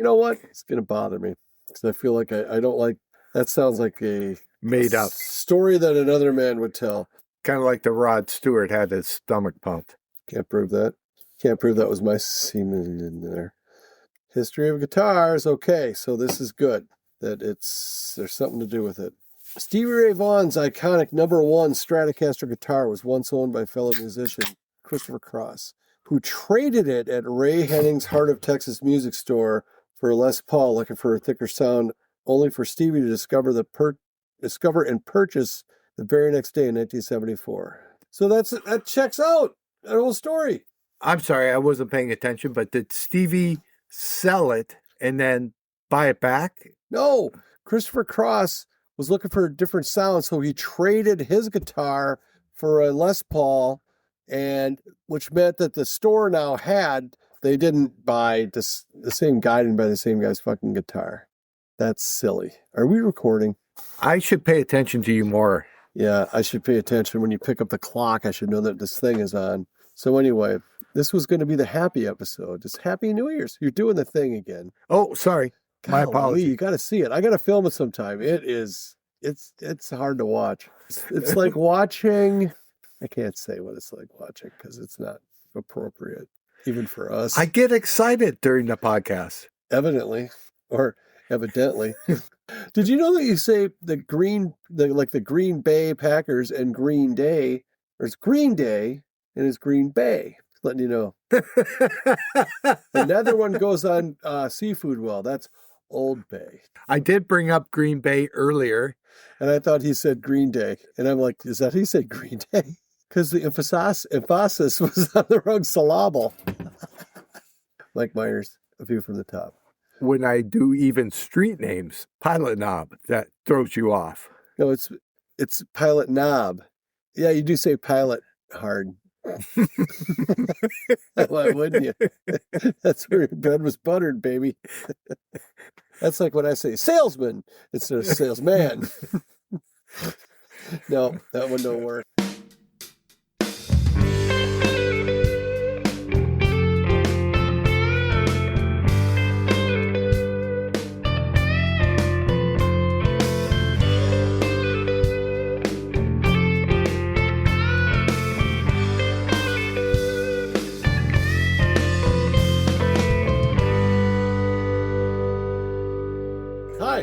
You know what? It's going to bother me because I feel like I don't like, that sounds like a Made up. story that another man would tell. Kind of like the Rod Stewart had his stomach pumped. Can't prove that. Can't prove that was my semen in there. History of guitars. Okay, so this is good. There's something to do with it. Stevie Ray Vaughan's iconic #1 Stratocaster guitar was once owned by fellow musician Christopher Cross, who traded it at Ray Henning's Heart of Texas music store for a Les Paul looking for a thicker sound, only for Stevie to discover and purchase the very next day in 1974. So that checks out. That whole story. I'm sorry, I wasn't paying attention, but did Stevie sell it and then buy it back? No, Christopher Cross was looking for a different sound, so he traded his guitar for a Les Paul, and which meant that the store now they didn't buy the same guy didn't buy the same guy's fucking guitar. That's silly. Are we recording? I should pay attention to you more. Yeah, I should pay attention. When you pick up the clock, I should know that this thing is on. So anyway, this was going to be the happy episode. It's Happy New Year's. You're doing the thing again. Oh, sorry. My apologies. You got to see it. I got to film it sometime. It's hard to watch. It's like watching. I can't say what it's like watching because it's not appropriate, even for us. I get excited during the podcast. Evidently. Did you know that you say the Green Bay Packers and Green Day, or it's Green Day and it's Green Bay? Just letting you know. Another one goes on Seafood Well. That's Old Bay. I did bring up Green Bay earlier. And I thought he said Green Day. And I'm like, is that he said Green Day? Because the emphasis was on the wrong syllable. Mike Myers, A View from the Top. When I do even street names, Pilot Knob, that throws you off. No, it's Pilot Knob. Yeah, you do say Pilot hard. Why wouldn't you? That's where your bread was buttered, baby. That's like when I say salesman instead of salesman. No, that one don't work. Hi,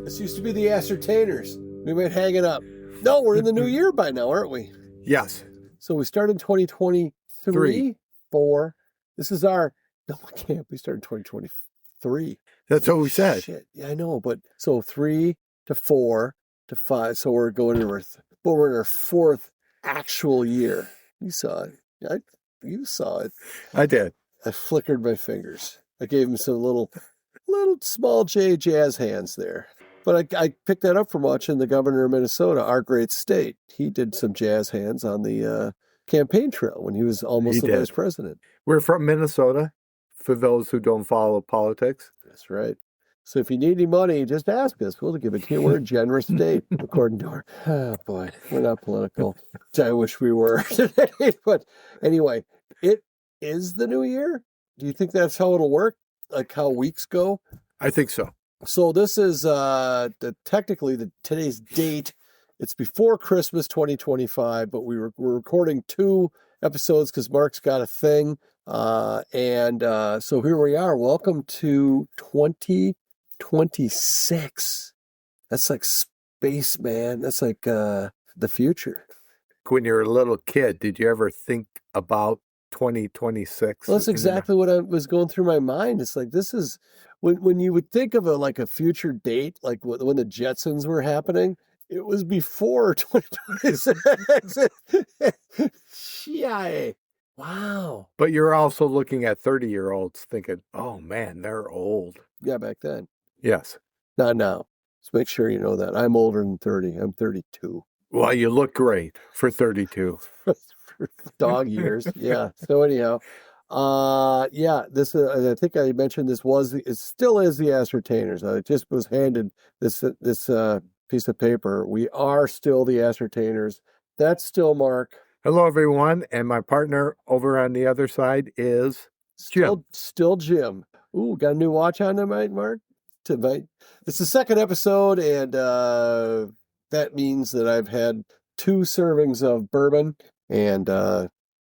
this used to be the Ascertainers. We might hang it up. No, we're in the new year by now, aren't we? Yes. So we started 2023, 4. This is our, no, I can't. We started 2023. That's what we said. Shit. Yeah, I know. But so 3 to 4 to 5. So we're going to we're in our 4th actual year. You saw it. You saw it. I did. I flickered my fingers. I gave him some little small J jazz hands there. But I picked that up from watching the governor of Minnesota, our great state. He did some jazz hands on the campaign trail when he was almost the vice president. We're from Minnesota, for those who don't follow politics. That's right. So if you need any money, just ask us. We'll give it to you. We're a generous state, according to our... Oh, boy. We're not political. I wish we were today. But anyway, it is the new year. Do you think that's how it'll work? Like how weeks go? I think so. So this is technically today's date. It's before Christmas 2025, but we're recording 2 episodes because Mark's got a thing. So here we are. Welcome to 2026. That's like space, man. That's like the future. When you're a little kid, did you ever think about 2026? Well, that's exactly what I was going through my mind. It's like, this is when you would think of a future date, like when the Jetsons were happening, it was before 2026. Yeah. Wow. But you're also looking at 30-year-olds thinking, oh man, they're old. Yeah, back then. Yes. Not now. Let's make sure you know that. I'm older than 30. I'm 32. Well, you look great for 32. Dog years. Yeah. So anyhow, this I think I mentioned this it still is the Ascertainers. I just was handed this piece of paper. We are still the Ascertainers. That's still Mark. Hello, everyone. And my partner over on the other side is Jim. Still Jim. Ooh, got a new watch on tonight, Mark? Tonight. It's the second episode, and that means that I've had 2 servings of bourbon, and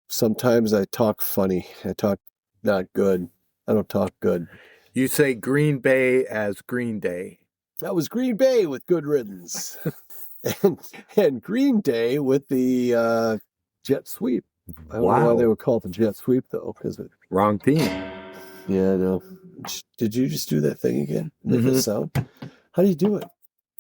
sometimes I talk funny. I talk not good. I don't talk good. You say Green Bay as Green Day. That was Green Bay with Good Riddance. and Green Day with the jet sweep. I don't know why they would call it the jet sweep, though, because it... Wrong team. Yeah, I know. Did you just do that thing again? Make that sound? How do you do it?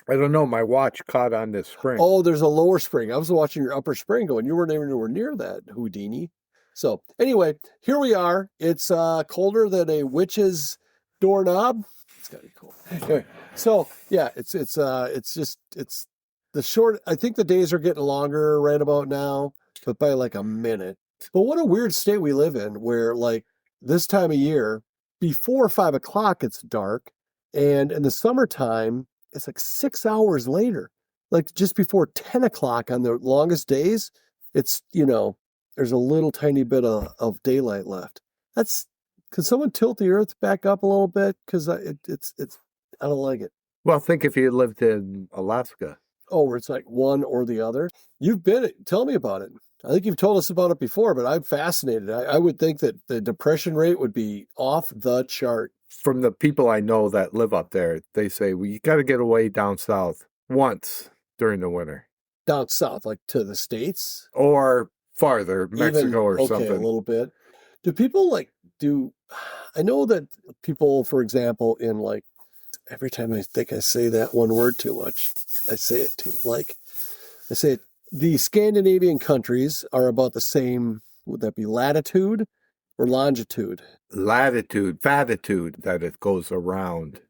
I don't know. My watch caught on this spring. Oh, there's a lower spring. I was watching your upper spring going, you weren't even anywhere near that, Houdini. So anyway, here we are. It's colder than a witch's doorknob. It's gotta be cool. Anyway, so yeah, it's the short. I think the days are getting longer right about now, but by like a minute. But what a weird state we live in, where like this time of year, before 5 o'clock, it's dark, and in the summertime, it's like 6 hours later, like just before 10 o'clock on the longest days, it's, there's a little tiny bit of daylight left. Can someone tilt the earth back up a little bit? Because I don't like it. Well, think if you lived in Alaska. Oh, where it's like one or the other. You've been, tell me about it. I think you've told us about it before, but I'm fascinated. I would think that the depression rate would be off the chart. From the people I know that live up there, they say, well, you got to get away down south once during the winter. Down south, like to the States? Or farther, Mexico or something. Okay, a little bit. Do people I know that people, for example, in like, every time I think I say that one word too much, I say it the Scandinavian countries are about the same. Would that be latitude or longitude? Latitude, fatitude, that it goes around.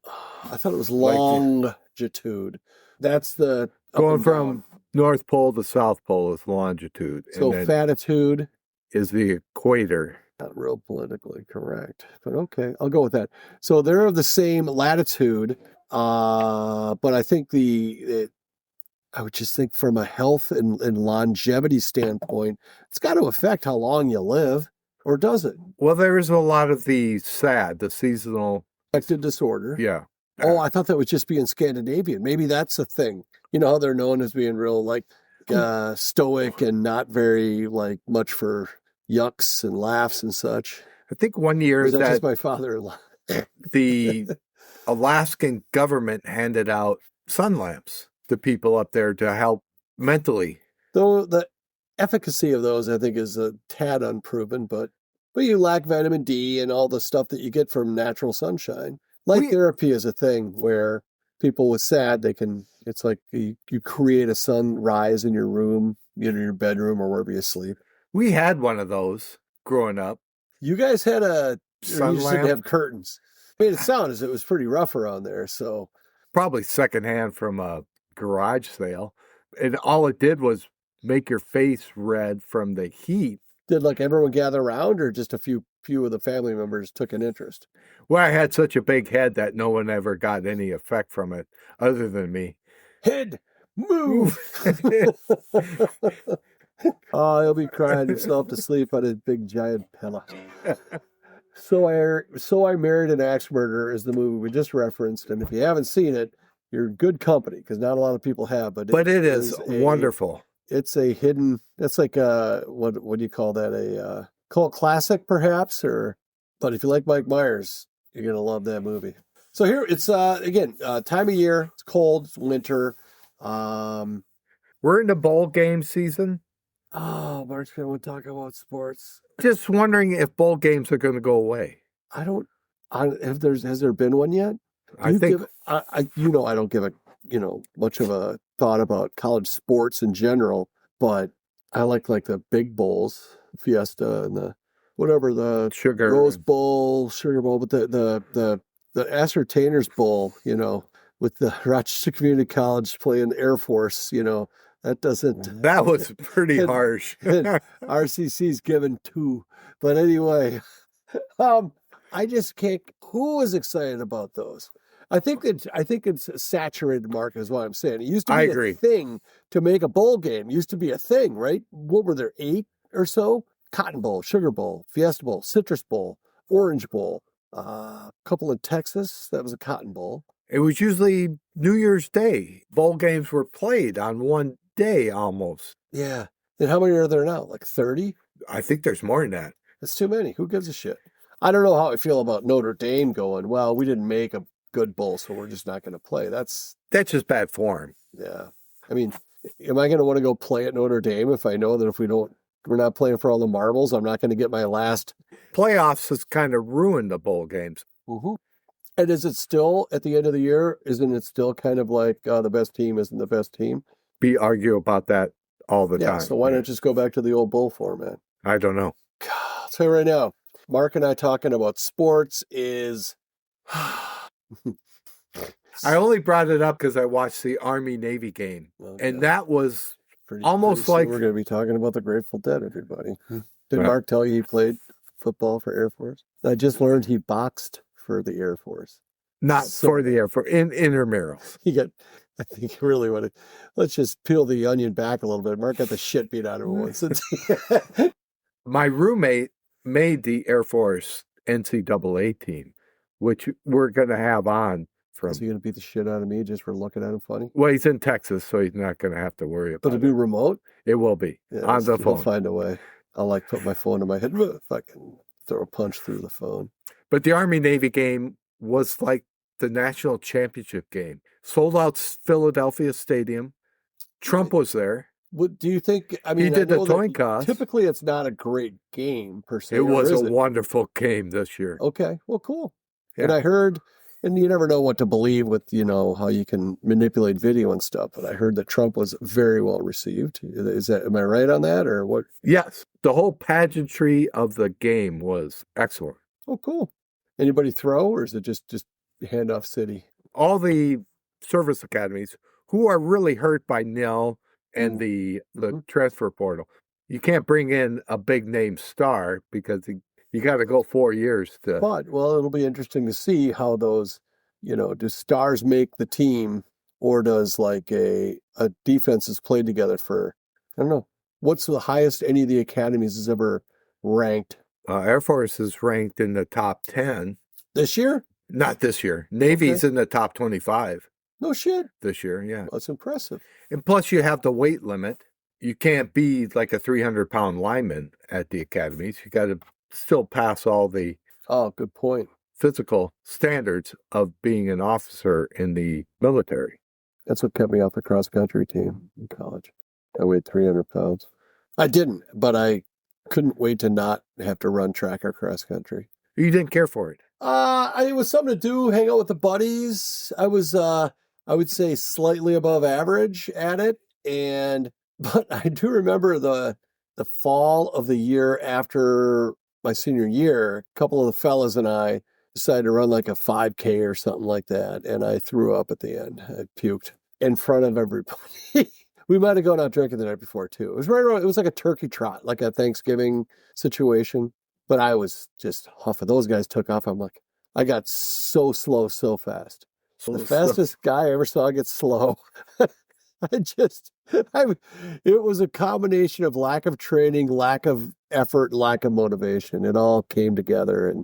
I thought it was longitude. That's the going from North Pole to South Pole is longitude. So fatitude is the equator. Not real politically correct, but okay, I'll go with that. So they're of the same latitude, but I think I would just think from a health and longevity standpoint, it's got to affect how long you live, or does it? Well, there is a lot of the S.A.D, the seasonal affective disorder. Yeah. Oh, I thought that would just be in Scandinavian. Maybe that's a thing. You know how they're known as being real stoic and not very much for yucks and laughs and such. I think one year that just my father-in-law. The Alaskan government handed out sun lamps to people up there to help mentally. Though the efficacy of those, I think, is a tad unproven, but you lack vitamin D and all the stuff that you get from natural sunshine. Light therapy is a thing where people with S.A.D, it's like you create a sunrise in your room, in your bedroom or wherever you sleep. We had one of those growing up. You guys had sun you just lamp? didn't have curtains. Made it sound as it was pretty rough around there, so. Probably secondhand from a garage sale. And all it did was make your face red from the heat. Did everyone gather around, or just a few of the family members took an interest? Well, I had such a big head that no one ever got any effect from it other than me. Head, move! Oh, you'll be crying yourself to sleep on a big giant pillow. So I Married an Axe Murderer is the movie we just referenced, and if you haven't seen it, you're in good company because not a lot of people have. But it is wonderful. It's a hidden. It's like what do you call that? A cult classic, perhaps, but if you like Mike Myers, you're gonna love that movie. So here it's again time of year. It's cold. It's winter. We're in the bowl game season. Oh, Mark's going to want to talk about sports. Just wondering if bowl games are going to go away. Has there been one yet? I think I don't give much of a thought about college sports in general, but I like the big bowls, Fiesta and the Sugar Rose Bowl, Sugar Bowl, but the Ascertainers Bowl, with the Rochester Community College playing Air Force, that doesn't. That was pretty harsh. RCC's given 2, but anyway, I just can't. Who is excited about those? I think it's a saturated market, is what I'm saying. It used to be a thing to make a bowl game. It used to be a thing, right? What were there, 8 or so? Cotton Bowl, Sugar Bowl, Fiesta Bowl, Citrus Bowl, Orange Bowl. A couple in Texas. That was a Cotton Bowl. It was usually New Year's Day. Bowl games were played on one day almost. Yeah. And how many are there now? Like 30? I think there's more than that. That's too many. Who gives a shit? I don't know how I feel about Notre Dame going, well, we didn't make a good bowl, so we're just not going to play. That's just bad form. Yeah. I mean, am I going to want to go play at Notre Dame if I know that if we're not playing for all the marbles, I'm not going to get my last. Playoffs has kind of ruined the bowl games. Mm-hmm. And is it still, at the end of the year, isn't it still kind of like the best team isn't the best team? We argue about that all the time. So why not just go back to the old bowl format? I don't know. God, I'll tell you right now, Mark and I talking about sports is... I only brought it up because I watched the Army-Navy game, and that was almost like... We're going to be talking about the Grateful Dead, everybody. Did Yeah. Mark tell you he played football for Air Force? I just learned he boxed for the Air Force. Not for the Air Force, in intramurals. I think he really wanted... Let's just peel the onion back a little bit. Mark got the shit beat out of him once. My roommate made the Air Force NCAA team, which we're going to have on from... Is he going to beat the shit out of me just for looking at him funny? Well, he's in Texas, so he's not going to have to worry about But it'll be remote? it. It will be on the We'll phone. find a way. I'll put my phone in my head, fucking throw a punch through the phone. But the Army-Navy game was like the national championship game. Sold out Philadelphia Stadium. Trump was there. What do you think? I mean, He did I the know that coin toss. Typically, it's not a great game per se. It was is a wonderful game this year. Okay, well, cool. Yeah. And I heard, and you never know what to believe with, how you can manipulate video and stuff, but I heard that Trump was very well received. Am I right on that or what? Yes, the whole pageantry of the game was excellent. Oh, cool. Anybody throw, or is it just handoff city? All the service academies who are really hurt by nil and the transfer portal. You can't bring in a big name star because you got to go 4 years to. But, it'll be interesting to see how those, do stars make the team, or does like a defenses play together for, I don't know, what's the highest any of the academies has ever ranked? Air Force is ranked in the top 10. This year? Not this year. Navy's in the top 25 No shit. this year, yeah. That's impressive. And plus you have the weight limit. You can't be like a 300-pound lineman at the academies. You got to still pass all the Oh, good point. physical standards of being an officer in the military. That's what kept me off the cross-country team in college. I weighed 300 pounds. I didn't, but I couldn't wait to not have to run track or cross-country. You didn't care for it. It was something to do, hang out with the buddies. I was, I would say, slightly above average at it. But I do remember the fall of the year after my senior year, a couple of the fellas and I decided to run like a 5K or something like that. And I threw up at the end. I puked in front of everybody. We might have gone out drinking the night before too. It was right around, it was like a turkey trot, like a Thanksgiving situation. But I was just huffing. Those guys took off. I'm like, I got so slow, so fast. The fastest guy I ever saw get slow. It was a combination of lack of training, lack of effort, lack of motivation. It all came together,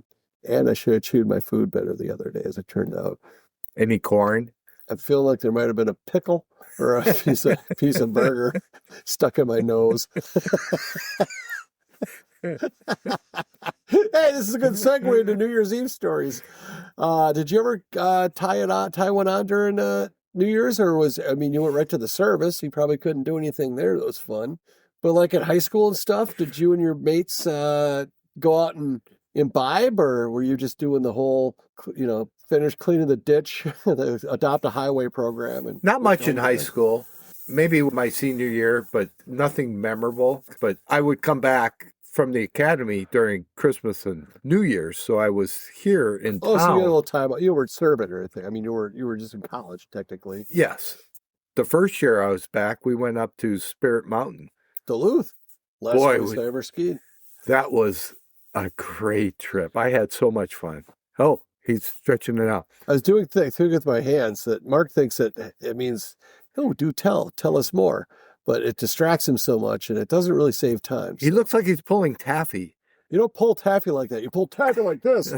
and I should have chewed my food better the other day, as it turned out. Any corn? I feel like there might have been a pickle or a piece of burger stuck in my nose. Hey, this is a good segue into New Year's Eve stories. Did you ever tie one on during New Year's, or you went right to the service. You probably couldn't do anything there that was fun. But like at high school and stuff, did you and your mates go out and imbibe, or were you just doing the whole, finish cleaning the ditch, the adopt a highway program? And Not much in high school. Maybe my senior year, but nothing memorable. But I would come back from the academy during Christmas and New Year's, so I was here in town. Oh, so you had a little time. You weren't serving or anything. I mean, you were just in college, technically. Yes. The first year I was back, we went up to Spirit Mountain. Duluth. Last place I ever skied. That was a great trip. I had so much fun. Oh, he's stretching it out. I was doing things with my hands that Mark thinks that it means, tell us more. But it distracts him so much, and it doesn't really save time. He looks like he's pulling taffy. You don't pull taffy like that. You pull taffy like this.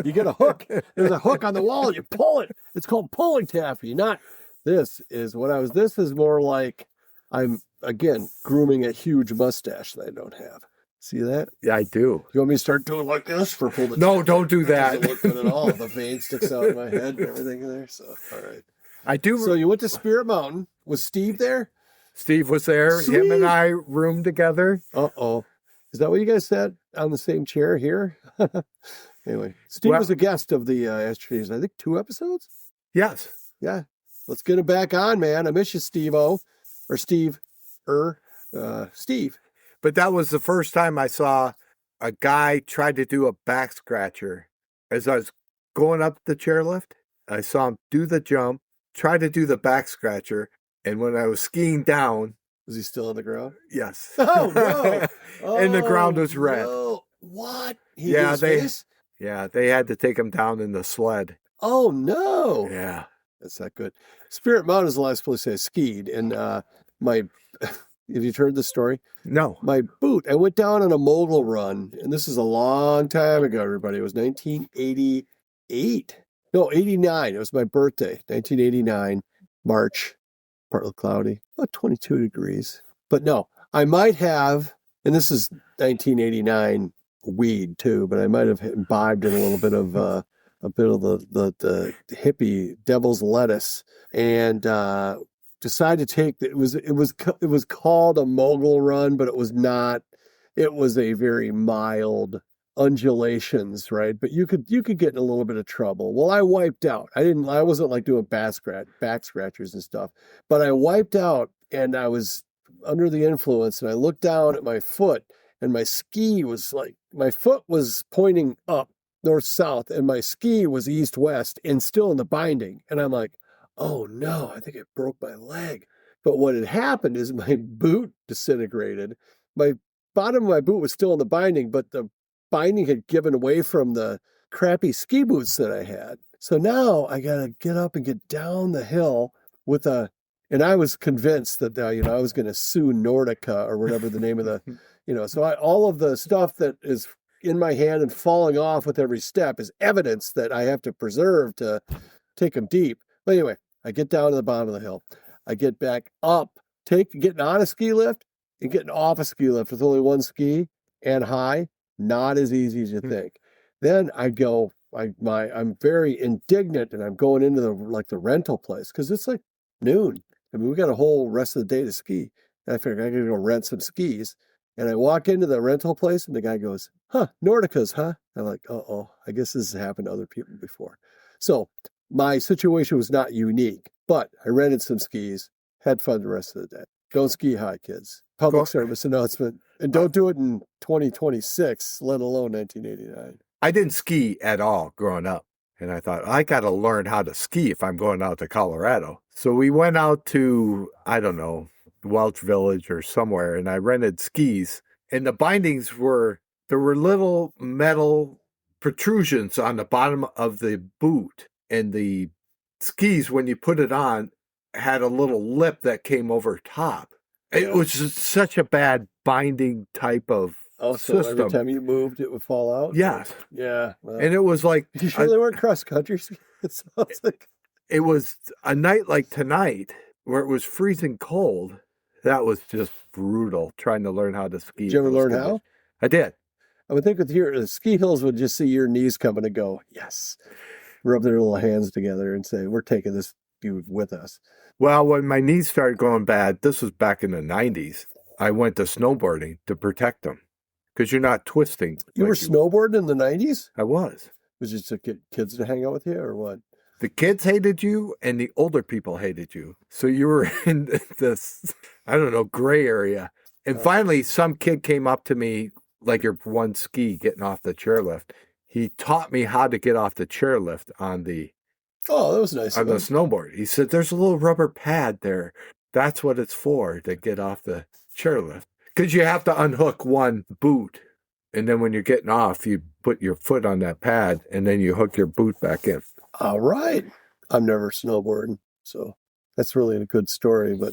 You get a hook. There's a hook on the wall. You pull it. It's called pulling taffy. Not this is what I was. This is more like I'm, again, grooming a huge mustache that I don't have. See that? Yeah, I do. You want me to start doing like this for pull the No, taffy? don't do that. Doesn't look good at all. The vein sticks out in my head and everything there. So, all right. I do. So you went to Spirit Mountain. Was Steve there? Steve was there. Sweet. Him and I roomed together. Uh-oh. Is that what you guys sat on the same chair here? Anyway, Steve was a guest of the Ascertainers, I think 2 episodes? Yes. Yeah. Let's get him back on, man. I miss you, Steve-O. Or Steve. Steve. But that was the first time I saw a guy try to do a back scratcher. As I was going up the chairlift, I saw him do the jump, try to do the back scratcher, and when I was skiing down... Was he still on the ground? Yes. Oh, no. And the ground was red. No. What? Yeah, they had to take him down in the sled. Oh, no. Yeah. That's not good. Spirit Mountain is the last place I skied. And have you heard this story? No. My boot, I went down on a mogul run, and this is a long time ago, everybody. It was 1988. No, 89. It was my birthday, 1989, March, partly cloudy, about 22 degrees. But no, I might have, and this is 1989 weed too, but I might have imbibed in a little bit of the hippie devil's lettuce, and decided to take it was called a mogul run, but it was not. It was a very mild undulations, right? But you could get in a little bit of trouble. Well, I wiped out. I wasn't like doing back scratchers and stuff, but I wiped out, and I was under the influence, and I looked down at my foot, and my ski was like, my foot was pointing up north south, and my ski was east west and still in the binding, and I'm like, oh no, I think I broke my leg. But what had happened is my boot disintegrated. My bottom of my boot was still in the binding, but the binding had given away from the crappy ski boots that I had. So now I got to get up and get down the hill and I was convinced that, I was going to sue Nordica or whatever the name of the, so all of the stuff that is in my hand and falling off with every step is evidence that I have to preserve to take them deep. But anyway, I get down to the bottom of the hill. I get back up, getting on a ski lift and getting off a ski lift with only one ski and high. Not as easy as you think. Then I go, I'm very indignant, and I'm going into the rental place because it's like noon. I mean, we got a whole rest of the day to ski. And I figured I gotta go rent some skis. And I walk into the rental place, and the guy goes, Nordica's, huh? I'm like, I guess this has happened to other people before. So my situation was not unique, but I rented some skis, had fun the rest of the day. Don't ski high, kids. Public service announcement. And don't do it in 2026, let alone 1989. I didn't ski at all growing up. And I thought, I got to learn how to ski if I'm going out to Colorado. So we went out to, I don't know, Welch Village or somewhere, and I rented skis. And the bindings there were little metal protrusions on the bottom of the boot. And the skis, when you put it on, had a little lip that came over top. It was just such a bad binding type of system. So every time you moved, it would fall out? Yes. Yeah. Well, and it was like... You sure they weren't cross-country skis? It sounds like... It was a night like tonight where it was freezing cold. That was just brutal, trying to learn how to ski. Did you ever learn how? I did. I would think the ski hills would just see your knees coming and go, yes. Rub their little hands together and say, we're taking this dude with us. Well, when my knees started going bad, this was back in the 90s, I went to snowboarding to protect them because you're not twisting. You were snowboarding in the 90s? I was. Was it just to get kids to hang out with you or what? The kids hated you and the older people hated you. So you were in this, I don't know, gray area. And finally, some kid came up to me, like your one ski getting off the chairlift. He taught me how to get off the chairlift on the... Oh, that was nice. On the snowboard. He said, there's a little rubber pad there. That's what it's for, to get off the chairlift. Because you have to unhook one boot. And then when you're getting off, you put your foot on that pad, and then you hook your boot back in. All right. I'm never snowboarding, so that's really a good story. But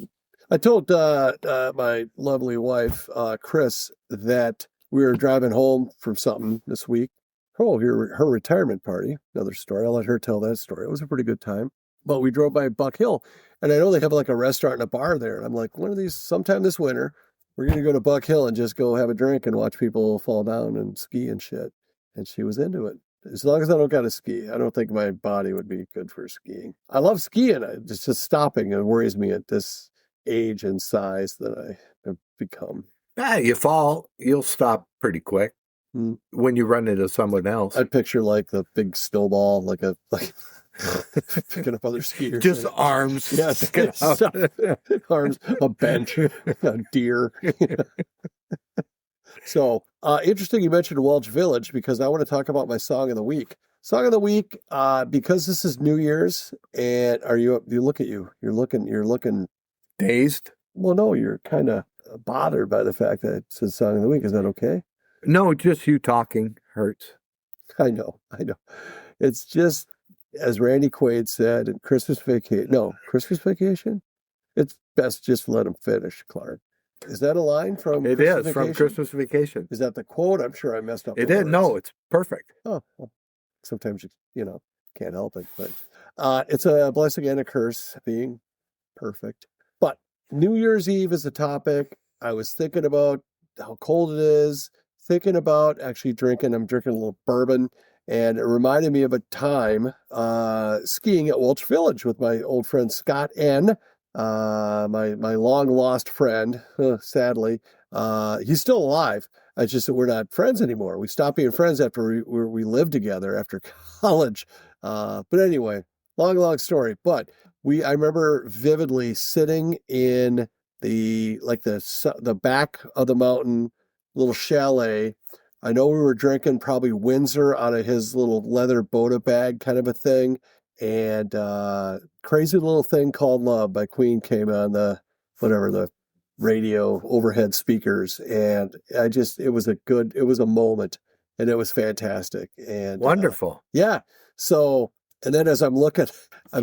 I told my lovely wife, Chris, that we were driving home from something this week. Oh, her retirement party. Another story. I'll let her tell that story. It was a pretty good time. But we drove by Buck Hill, and I know they have like a restaurant and a bar there. And I'm like, one of these, sometime this winter, we're going to go to Buck Hill and just go have a drink and watch people fall down and ski and shit. And she was into it. As long as I don't got to ski, I don't think my body would be good for skiing. I love skiing. It's just stopping. It worries me at this age and size that I have become. Yeah, you fall, you'll stop pretty quick when you run into someone else. I'd picture like the big snowball, like picking up other skiers. Just arms. Yes. Arms, a bench, a deer. So, interesting you mentioned Welch Village, because I want to talk about my song of the week. Song of the week, because this is New Year's, and you look at you. You're looking dazed? Well, no, you're kind of bothered by the fact that it says song of the week. Is that okay? No, just you talking hurts. I know. It's just, as Randy Quaid said in Christmas Vacation? It's best just let him finish, Clark. Is that a line from It Christmas is from Vacation? Christmas Vacation. Is that the quote? I'm sure I messed up. It is. No, it's perfect. Oh, well, sometimes you can't help it. But it's a blessing and a curse being perfect. But New Year's Eve is the topic. I was thinking about how cold it is, thinking about actually I'm drinking a little bourbon, and it reminded me of a time skiing at Welch Village with my old friend Scott N., my long lost friend. Sadly, he's still alive. It's just that we're not friends anymore. We stopped being friends after we lived together after college. But anyway, long story. But I remember vividly sitting in the back of the mountain, little chalet. I know we were drinking probably Windsor out of his little leather Boda bag kind of a thing. And Crazy Little Thing Called Love by Queen came on the radio overhead speakers. And it was a moment, and it was fantastic. And wonderful. Yeah. So, and then as I'm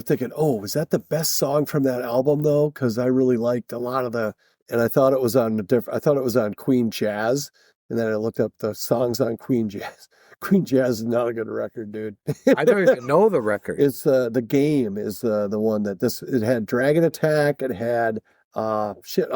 thinking, oh, was that the best song from that album though? Because I really liked a lot of and I thought it was on Queen Jazz. And then I looked up the songs on Queen Jazz. Queen Jazz is not a good record, dude. I don't even know the record. It's The Game is the one that it had Dragon Attack. It had I'll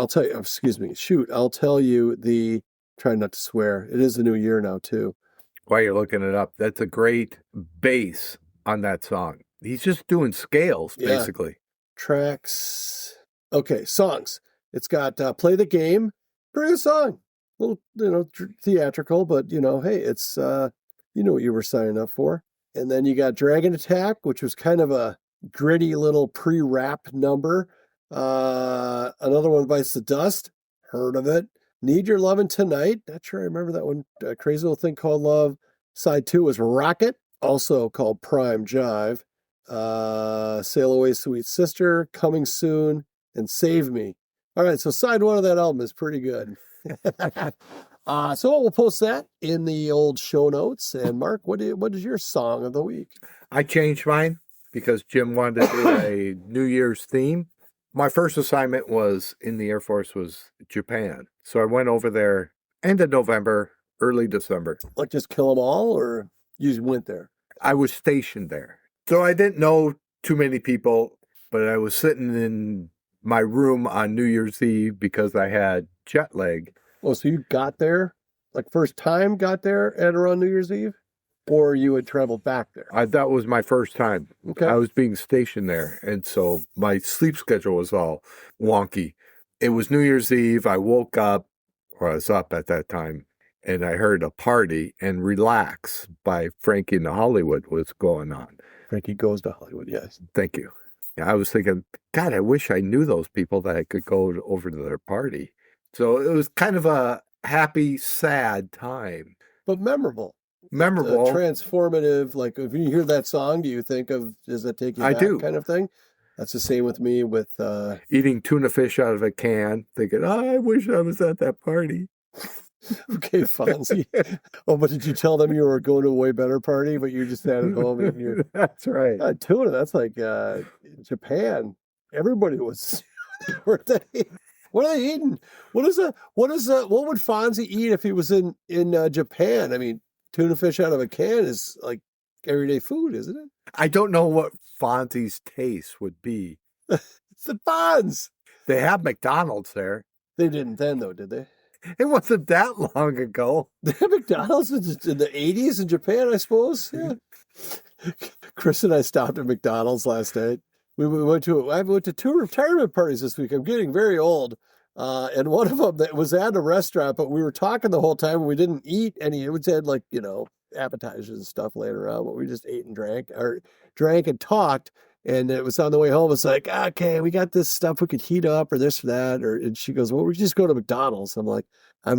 tell you try not to swear. It is the new year now too. While you're looking it up, that's a great bass on that song. He's just doing scales, basically. Tracks. Okay, songs. It's got Play the Game. Pretty good song. A little, theatrical, but, hey, it's, what you were signing up for. And then you got Dragon Attack, which was kind of a gritty little pre-rap number. Another one, Bites the Dust. Heard of it. Need Your Lovin' Tonight. Not sure I remember that one. Crazy Little Thing Called Love. Side 2 was Rocket, also called Prime Jive. Sail Away, Sweet Sister, Coming Soon, and Save Me. All right, so side 1 of that album is pretty good. So we'll post that in the old show notes. And Mark, what is your song of the week? I changed mine because Jim wanted to do a New Year's theme. My first assignment was in the Air Force was Japan. So I went over there end of November, early December. Like just kill them all, or you just went there? I was stationed there. So I didn't know too many people, but I was sitting in my room on New Year's Eve because I had jet lag. Oh, so you got there, like first time got there at around New Year's Eve? Or you had traveled back there? That was my first time. Okay. I was being stationed there. And so my sleep schedule was all wonky. It was New Year's Eve. I woke up, or I was up at that time, and I heard a party and Relax by Frankie and the Hollywood was going on. Frankie Goes to Hollywood, yes. Thank you. Yeah, I was thinking, God, I wish I knew those people that I could go over to their party. So it was kind of a happy, sad time. But memorable. Memorable. Transformative. Like, if you hear that song, do you think of, does that take you back? I do. Kind of thing? That's the same with me with... eating tuna fish out of a can, thinking, I wish I was at that party. Okay, Fonzie. Oh, but did you tell them you were going to a way better party, but you just sat at home and you're... That's right. Tuna, that's like Japan. Everybody was... weren't they? What are they eating? What would Fonzie eat if he was in Japan? I mean, tuna fish out of a can is like everyday food, isn't it? I don't know what Fonzie's taste would be. It's the Fonz. They have McDonald's there. They didn't then, though, did they? It wasn't that long ago. They had McDonald's in the 80s in Japan, I suppose. Yeah. Chris and I stopped at McDonald's last night. I went to 2 retirement parties this week. I'm getting very old. And one of them that was at a restaurant, but we were talking the whole time and we didn't eat any. It was had like, appetizers and stuff later on, but we just ate and drank and talked. And it was on the way home. It's like, okay, we got this stuff we could heat up or this or that. And she goes, well, we just go to McDonald's. I'm like, I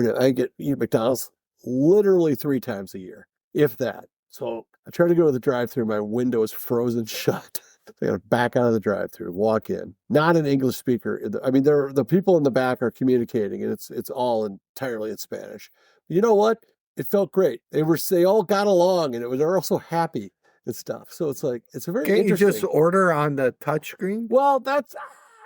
eat McDonald's literally 3 times a year, if that. So I try to go to the drive-thru. My window is frozen shut. I got to back out of the drive-thru, walk in. Not an English speaker. I mean, the people in the back are communicating, and it's all entirely in Spanish. But you know what? It felt great. They all got along, and they're also happy and stuff. So it's like it's a very Can't interesting. you just order on the touchscreen? Well,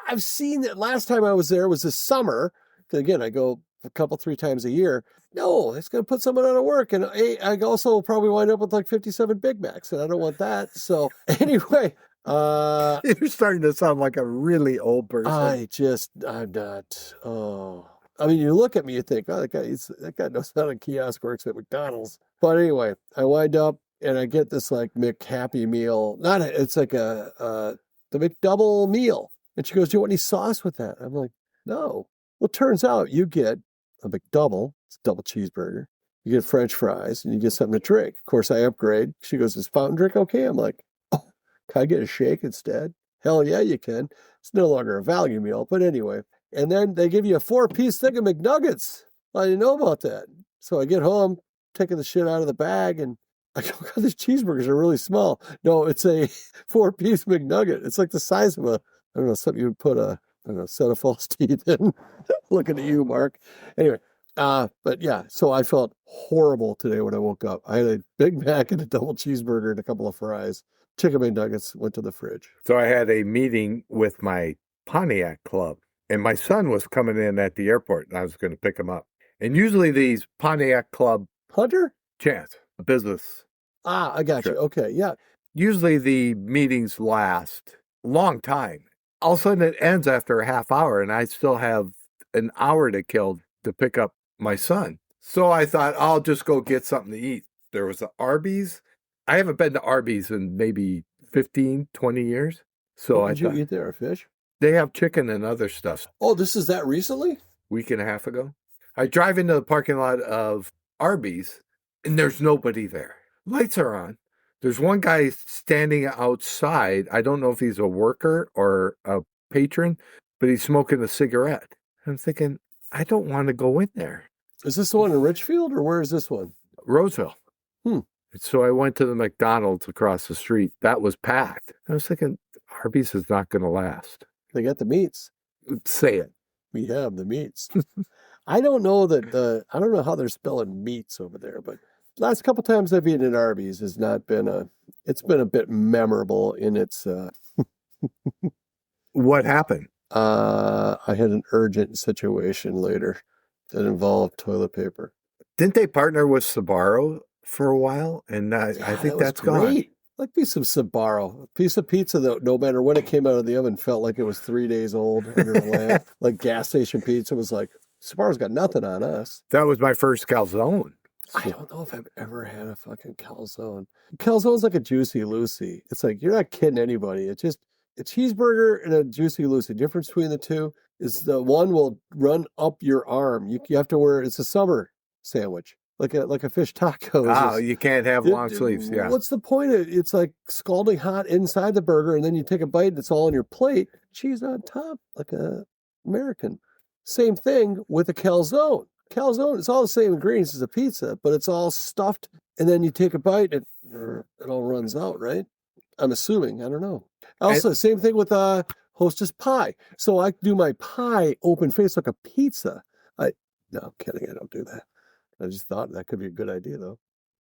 I've seen that. Last time I was there was this summer. Again, I go a couple 3 times a year. No, it's going to put someone out of work. And I also probably wind up with like 57 Big Macs, and I don't want that. So anyway, You're starting to sound like a really old person. I'm not. Oh, I mean, you look at me, you think, oh, that guy knows how a kiosk works at McDonald's. But anyway, I wind up and I get this like McHappy meal. It's like the McDouble meal. And she goes, do you want any sauce with that? I'm like, no. Well, it turns out you get a McDouble. It's a double cheeseburger. You get French fries and you get something to drink. Of course, I upgrade. She goes, is fountain drink okay? I'm like, oh, can I get a shake instead? Hell yeah, you can. It's no longer a value meal. But anyway. And then they give you a 4-piece thing of McNuggets. I didn't know about that. So I get home, taking the shit out of the bag, and I go, God, these cheeseburgers are really small. No, it's a 4-piece McNugget. It's like the size of something you would put a set of false teeth in. Looking at you, Mark. Anyway, but yeah, so I felt horrible today when I woke up. I had a Big Mac and a double cheeseburger and a couple of fries. Chicken McNuggets, went to the fridge. So I had a meeting with my Pontiac club, and my son was coming in at the airport, and I was going to pick him up. And usually these Pontiac club Hunter? chance, a business. I got you. Okay, yeah. Usually the meetings last a long time. All of a sudden it ends after a half hour, and I still have an hour to kill to pick up my son. So I thought I'll just go get something to eat. There was an Arby's. I haven't been to Arby's in maybe 15, 20 years. So What did you eat there? A fish? They have chicken and other stuff. Oh, this is that recently? Week and a half ago. I drive into the parking lot of Arby's, and there's nobody there. Lights are on. There's one guy standing outside. I don't know if he's a worker or a patron, but he's smoking a cigarette. I'm thinking, I don't want to go in there. Is this the one in Richfield, or where is this one? Roseville. So I went to the McDonald's across the street. That was packed. I was thinking, Arby's is not going to last. They got the meats. Say it. We have the meats. I don't know I don't know how they're spelling meats over there, but last couple times I've eaten at Arby's has not been it's been a bit memorable in its. What happened? I had an urgent situation later that involved toilet paper. Didn't they partner with Sbarro for a while? And I think that's gone. Great. Like me some Sbarro. A piece of pizza that no matter when it came out of the oven felt like it was 3 days old under a lamp. Like gas station pizza was like, Sbarro's got nothing on us. That was my first calzone. I don't know if I've ever had a fucking calzone. Calzone's like a Juicy Lucy. It's like, you're not kidding anybody. It's just a cheeseburger and a Juicy Lucy. The difference between the two is the one will run up your arm. You have to wear, it's a summer sandwich. Like a fish taco. Oh, you can't have long sleeves. Yeah. What's the point? It's like scalding hot inside the burger, and then you take a bite and it's all on your plate. Cheese on top, like a American. Same thing with a calzone. Calzone, it's all the same ingredients as a pizza, but it's all stuffed, and then you take a bite and it all runs out, right? I'm assuming. I don't know. Also, same thing with Hostess pie. So I do my pie open face like a pizza. No, I'm kidding. I don't do that. I just thought that could be a good idea, though.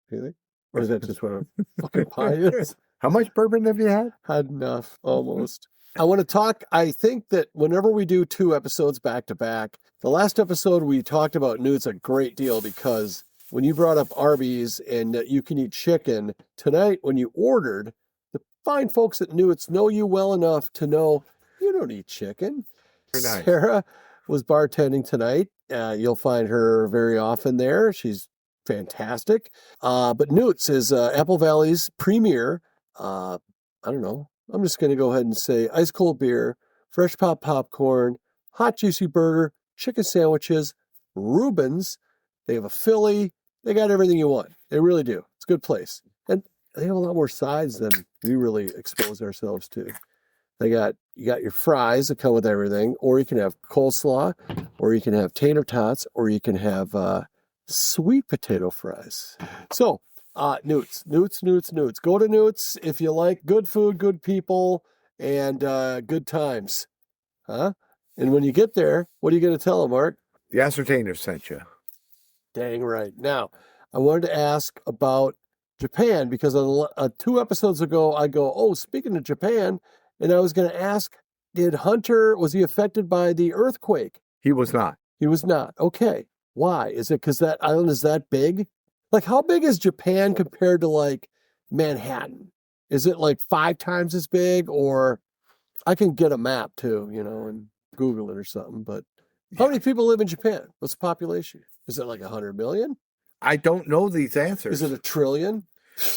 Do you think? Or is that just what a fucking pie is? How much bourbon have you had? Had enough, almost. I want to talk. I think that whenever we do 2 episodes back to back, the last episode we talked about Newt's a great deal because when you brought up Arby's and that you can eat chicken, tonight when you ordered, the fine folks at Newt's know you well enough to know you don't eat chicken. Very nice. Sarah was bartending tonight. You'll find her very often there. She's fantastic. But Newt's is Apple Valley's premier, I don't know, I'm just going to go ahead and say ice cold beer, fresh pop popcorn, hot juicy burger, chicken sandwiches, Reubens. They have a Philly. They got everything you want. They really do. It's a good place. And they have a lot more sides than we really expose ourselves to. You got your fries that come with everything, or you can have coleslaw, or you can have tater tots, or you can have sweet potato fries. So, Newt's. Go to Newt's if you like good food, good people, and good times. Huh? And when you get there, what are you going to tell them, Mark? The Ascertainers sent you. Dang right. Now, I wanted to ask about Japan because 2 episodes ago, I go, oh, speaking of Japan, and I was going to ask, was he affected by the earthquake? He was not. He was not. Okay. Why? Is it because that island is that big? Like, how big is Japan compared to, like, Manhattan? Is it, like, 5 times as big? Or I can get a map, too, and Google it or something. But how many people live in Japan? What's the population? Is it, like, 100 million? I don't know these answers. Is it 1 trillion?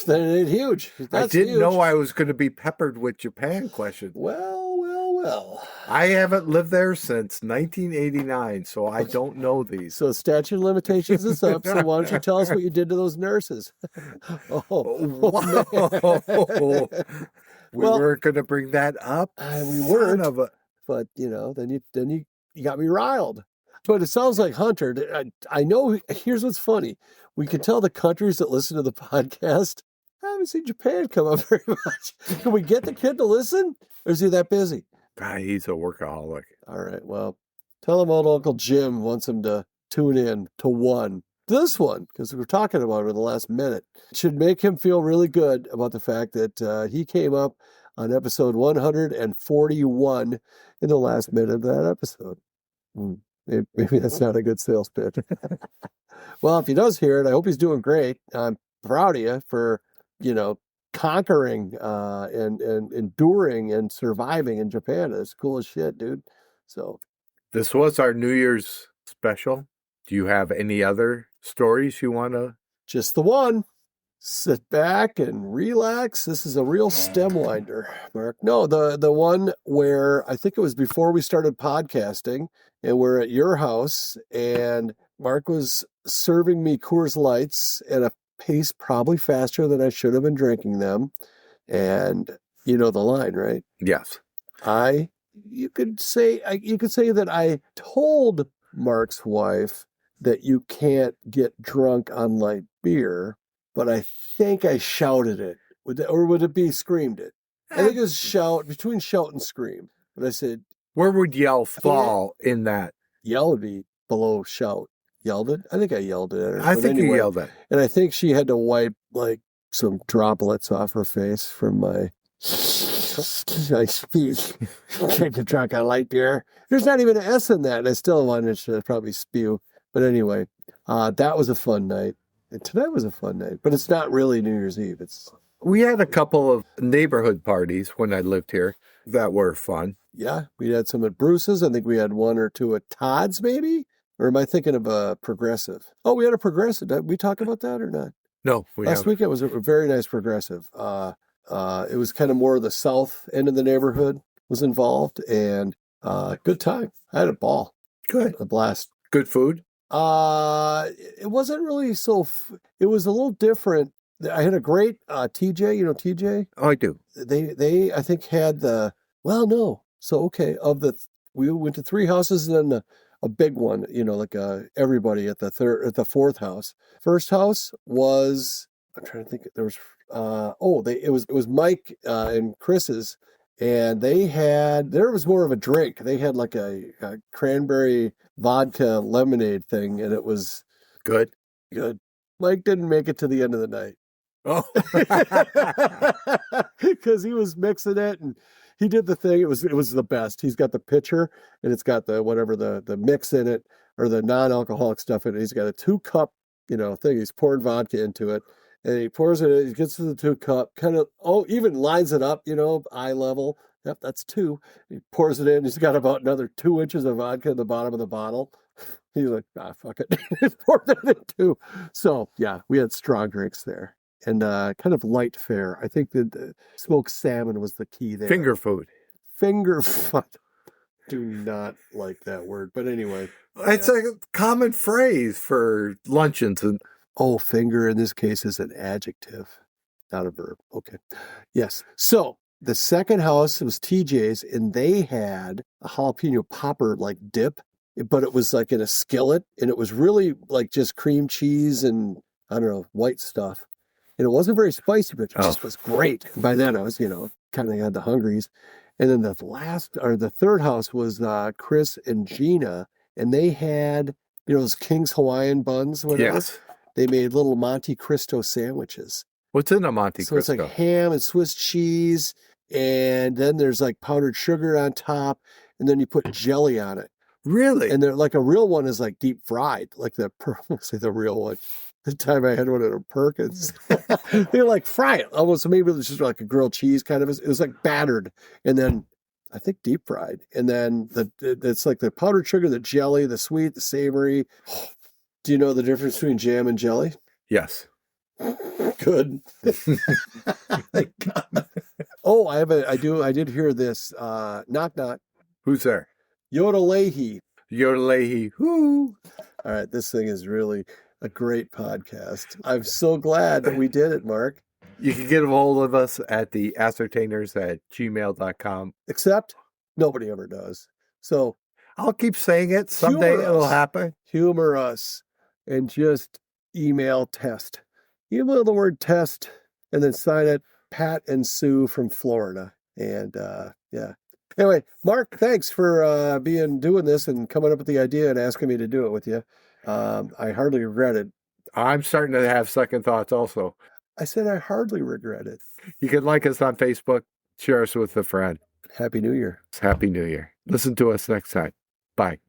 Then it ain't huge. I didn't know I was going to be peppered with Japan questions. Well. I haven't lived there since 1989, so I don't know these. So statute of limitations is up, so why don't you tell us what you did to those nurses? Wow. We weren't going to bring that up. We weren't. But, then you got me riled. But it sounds like Hunter. I know, here's what's funny. We can tell the countries that listen to the podcast. I haven't seen Japan come up very much. Can we get the kid to listen? Or is he that busy? He's a workaholic. All right, well, tell him old Uncle Jim wants him to tune in to this one, because we're talking about it in the last minute. It should make him feel really good about the fact that he came up on episode 141 in the last minute of that episode. Maybe that's not a good sales pitch. Well, if he does hear it, I hope he's doing great. I'm proud of you for, conquering and enduring and surviving in Japan. It's cool as shit, dude. So this was our New Year's special. Do you have any other stories you want to? Just the one. Sit back and relax. This is a real stem winder, Mark. No, the one where I think it was before we started podcasting, and we're at your house, and Mark was serving me Coors Lights at a pace probably faster than I should have been drinking them. And you know the line, right? Yes. You could say that I told Mark's wife that you can't get drunk on light beer, but I think I shouted it. Would it be screamed it? I think it was between shout and scream. But I said, where would yell fall in that? Yell would be below shout. Yelled it? I think I yelled it at her. I think you yelled it. And I think she had to wipe like some droplets off her face from my speech. Can't get drunk on light beer. There's not even an S in that, and I still wanted to probably spew. But anyway, that was a fun night. And tonight was a fun night, but it's not really New Year's Eve. We had a couple of neighborhood parties when I lived here that were fun. Yeah, we had some at Bruce's. I think we had 1 or 2 at Todd's, maybe. Or am I thinking of a Progressive? Oh, we had a Progressive. Did we talk about that or not? No, Last weekend was a very nice Progressive. It was kind of more of the south end of the neighborhood was involved, and good time. I had a ball. Good. A blast. Good food? It wasn't really it was a little different. I had a great TJ, you know TJ? Oh, I do. They I think had no. So, okay, we went to 3 houses and then a big one, like everybody at the 4th house. First house was, I'm trying to think, there was, it was Mike and Chris's, and there was more of a drink. They had like a cranberry vodka lemonade thing, and it was good. Mike didn't make it to the end of the night. Oh, because he was mixing it and he did the thing. It was the best. He's got the pitcher and it's got the whatever the mix in it or the non-alcoholic stuff in it. He's got a 2-cup, thing. He's pouring vodka into it. And he pours it, he gets to the 2-cup, kind of even lines it up, eye level. Yep, that's 2. He pours it in. He's got about another 2 inches of vodka at the bottom of the bottle. He's like, fuck it. Just pour that in too. So yeah, we had strong drinks there. And kind of light fare. I think the smoked salmon was the key there. finger food. Finger food. Do not like that word. But anyway. It's a common phrase for luncheons. And Finger in this case is an adjective, not a verb. Okay. Yes. So the second house was TJ's, and they had a jalapeno popper like dip, but it was like in a skillet, and it was really like just cream cheese and I don't know, white stuff. And it wasn't very spicy, but it just was great. By then I was, kind of had the hungries. And then the third house was Chris and Gina, and they had, those King's Hawaiian buns, whatever. yes. They made little Monte Cristo sandwiches. What's in a Monte So Cristo? it's like ham and Swiss cheese, and then there's like powdered sugar on top, and then you put jelly on it. Really? And they're like a real one is like deep fried, like say the real one. The time I had one at a Perkins, they like fry it almost. Maybe it was just like a grilled cheese kind of. It was like battered, and then I think deep fried, and then it's like the powdered sugar, the jelly, the sweet, the savory. Do you know the difference between jam and jelly? Yes. Good. Thank God. Oh, I did hear this. Knock knock. Who's there? Yodelehi. Yodelehi. Whoo. All right, this thing is really a great podcast. I'm so glad that we did it, Mark. You can get a hold of us at the Ascertainers at gmail.com. Except nobody ever does. So I'll keep saying it. Someday it'll happen. Humor us and just email test. Email the word test and then sign it Pat and Sue from Florida. And yeah. Anyway, Mark, thanks for doing this and coming up with the idea and asking me to do it with you. I hardly regret it. I'm starting to have second thoughts also. I said I hardly regret it. You can like us on Facebook, share us with a friend. Happy New Year. Happy New Year. Listen to us next time. Bye.